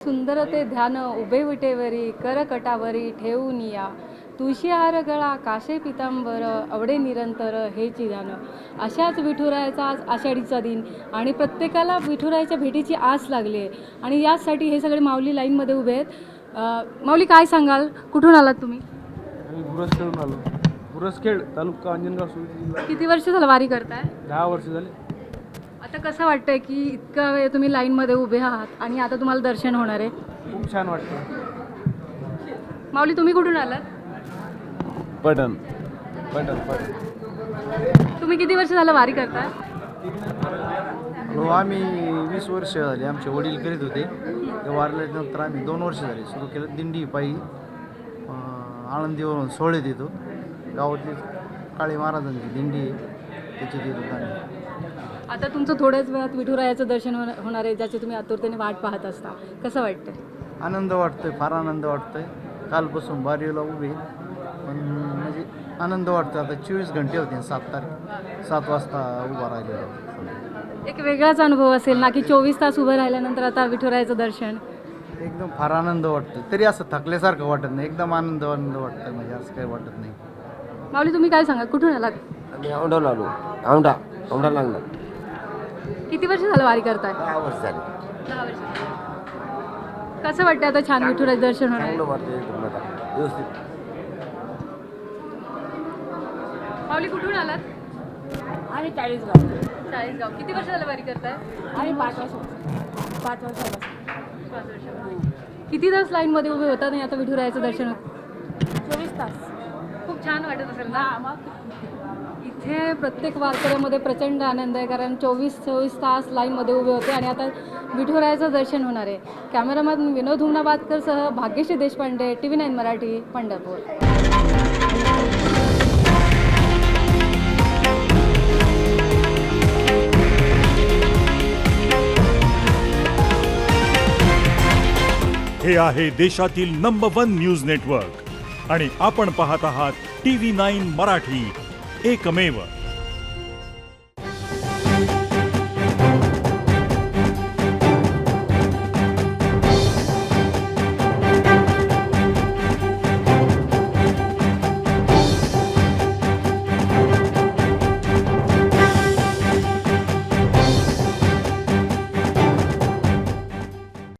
सुंदर ते ध्यान उभे विटेवरी करकटावरी ठेवून या तुळशी हार गळा काशे पितांबर आवडे निरंतर हेची ध्यान. अशाच विठुरायाचा आज आषाढीचा दिन आणि प्रत्येकाला विठुरायाच्या भेटीची आस लागली आहे आणि यासाठी हे सगळे माऊली लाईनमध्ये उभे आहेत. माऊली काय सांगाल, कुठून आलात तुम्ही? आम्ही गुरसखेडून आलो. गुरसखेड तालुका अंजनगाव जिल्हा. किती वर्ष झालं वारी करताय? 10 वर्ष झाले. आता कसं वाटतंय की इतका वेळ तुम्ही लाईनमध्ये उभे आहात आणि आता तुम्हाला दर्शन होणार आहे? खूप छान वाटतं. माऊली तुम्ही कुठून आलात? पटन. तुम्ही किती वर्ष झालं वारी करताय? हो, आम्ही 20 वर्ष झाली. आमचे वडील करीत होते. ते वारल्यानंतर आम्ही 2 वर्ष झाले सुरू केलं. दिंडी पायी आळंदीवरून सोहळ्यात येतो. गावातली काळे महाराजांची दिंडी आहे, त्याच्यात येतो आम्ही. आता तुमचं थोड्याच वेळात विठुरायाचं दर्शन होणार आहे, ज्याची तुम्ही आतुरतेने वाट पाहत असता. कसं वाटतंय? आनंद वाटतोय, फार आनंद वाटतोय. कालपासून बारीला उभे, पण म्हणजे आनंद वाटतो. आता 24 घंटे होते. 7 वाजता उभा राहिलेलो. एक वेगळाच अनुभव असेल ना की 24 तास उभं राहिल्यानंतर आता विठुरायाचं दर्शन. एकदम फार आनंद वाटतो. तरी असं थकल्यासारखं वाटत नाही. एकदम आनंद वाटतं. म्हणजे असं काही वाटत नाही. माऊली तुम्ही काय सांगा, कुठून आलात? आम्ही औंढाला आलो. औंढा लागला. किती वर्ष झालं वारी करताय? 10 वर्ष झाली. 10 वर्ष. कसं वाटतं आता छान विठुरायाचं दर्शन होणार आहे? चांगलं वाटतं एकदम आता व्यवस्थित. माऊली कुठून आलात? आम्ही 40 चाळीसगाव. किती वर्ष झालं वारी करताय? आम्ही 5 वर्षापासून. किती तास लाईनमध्ये उभे होता नाही आता विठुरायाचं दर्शन होतं? 24 तास. खूप छान वाटत असेल ना? इथे प्रत्येक वारकऱ्यामध्ये प्रचंड आनंद आहे, कारण 24 तास लाईनमध्ये उभे होते आणि आता विठुरायाचं दर्शन होणार आहे. कॅमेरामॅन विनोद हुमनाबादकरसह भाग्यश्री देशपांडे, TV9 मराठी, पंढरपूर. हे आहे देशातील नंबर 1 न्यूज नेटवर्क आणि आपण पाहत आहात TV9 मराठी, एकमेव.